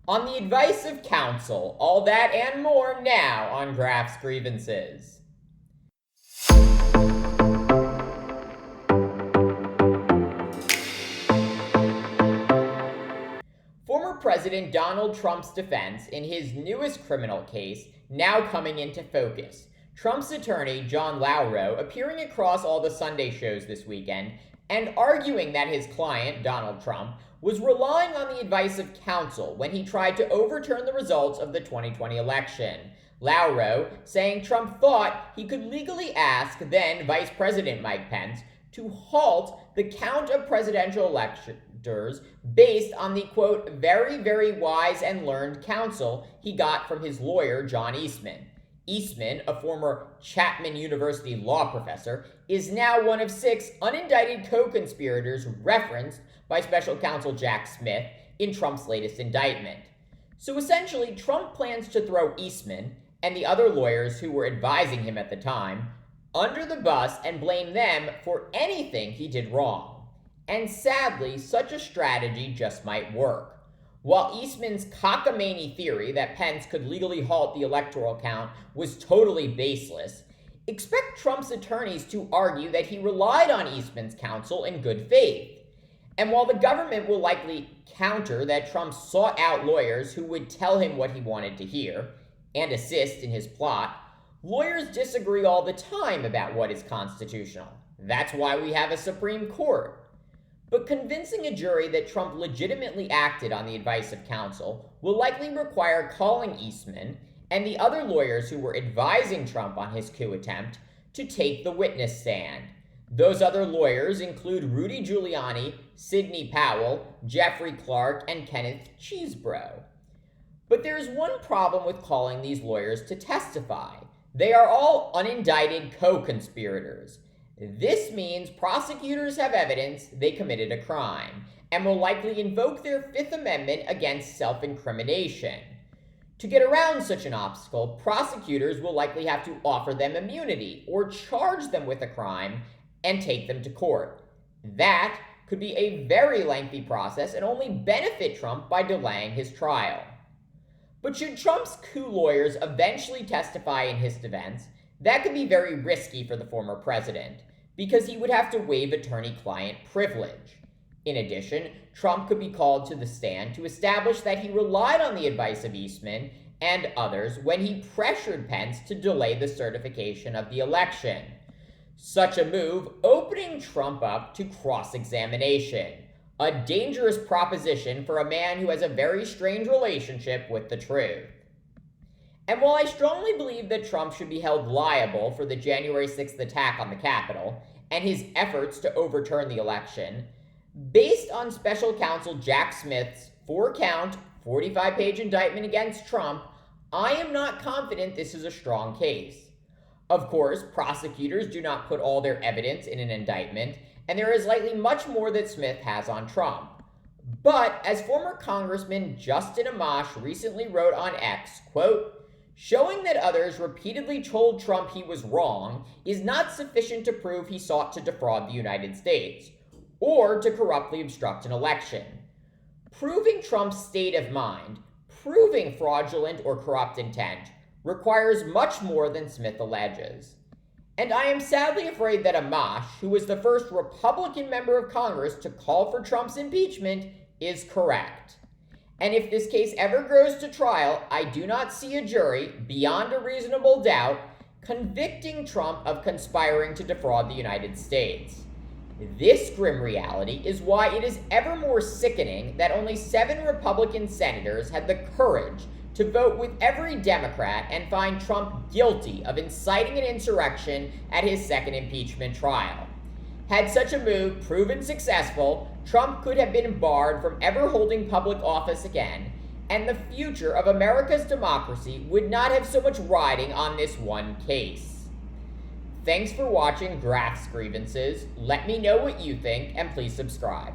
On the advice of counsel, all that and more now on Graph's Grievances. Former President Donald Trump's defense in his newest criminal case now coming into focus. Trump's attorney, John Lauro, appearing across all the Sunday shows this weekend and arguing that his client, Donald Trump, was relying on the advice of counsel when he tried to overturn the results of the 2020 election. Lauro saying Trump thought he could legally ask then Vice President Mike Pence to halt the count of presidential electors based on the, quote, very, very wise and learned counsel he got from his lawyer, John Eastman. Eastman, a former Chapman University law professor, is now one of 6 unindicted co-conspirators referenced by special counsel Jack Smith in Trump's latest indictment. So essentially, Trump plans to throw Eastman and the other lawyers who were advising him at the time under the bus and blame them for anything he did wrong. And sadly, such a strategy just might work. While Eastman's cockamamie theory that Pence could legally halt the electoral count was totally baseless, expect Trump's attorneys to argue that he relied on Eastman's counsel in good faith. And while the government will likely counter that Trump sought out lawyers who would tell him what he wanted to hear and assist in his plot, lawyers disagree all the time about what is constitutional. That's why we have a Supreme Court. But convincing a jury that Trump legitimately acted on the advice of counsel will likely require calling Eastman and the other lawyers who were advising Trump on his coup attempt to take the witness stand. Those other lawyers include Rudy Giuliani, Sidney Powell, Jeffrey Clark, and Kenneth Chesebro. But there's one problem with calling these lawyers to testify. They are all unindicted co-conspirators. This means prosecutors have evidence they committed a crime and will likely invoke their Fifth Amendment against self-incrimination. To get around such an obstacle, prosecutors will likely have to offer them immunity or charge them with a crime and take them to court. That could be a very lengthy process and only benefit Trump by delaying his trial. But should Trump's coup lawyers eventually testify in his defense, that could be very risky for the former president, because he would have to waive attorney-client privilege. In addition, Trump could be called to the stand to establish that he relied on the advice of Eastman and others when he pressured Pence to delay the certification of the election. Such a move opening Trump up to cross-examination, a dangerous proposition for a man who has a very strange relationship with the truth. And while I strongly believe that Trump should be held liable for the January 6th attack on the Capitol and his efforts to overturn the election, based on special counsel Jack Smith's 4-count, 45-page indictment against Trump, I am not confident this is a strong case. Of course, prosecutors do not put all their evidence in an indictment, and there is likely much more that Smith has on Trump. But as former Congressman Justin Amash recently wrote on X, quote, showing that others repeatedly told Trump he was wrong is not sufficient to prove he sought to defraud the United States or to corruptly obstruct an election. Proving Trump's state of mind, proving fraudulent or corrupt intent, requires much more than Smith alleges. And I am sadly afraid that Amash, who was the first Republican member of Congress to call for Trump's impeachment, is correct. And if this case ever goes to trial, I do not see a jury, beyond a reasonable doubt, convicting Trump of conspiring to defraud the United States. This grim reality is why it is ever more sickening that only 7 Republican senators had the courage to vote with every Democrat and find Trump guilty of inciting an insurrection at his second impeachment trial. Had such a move proven successful, Trump could have been barred from ever holding public office again, and the future of America's democracy would not have so much riding on this one case. Thanks for watching Graph's Grievances. Let me know what you think, and please subscribe.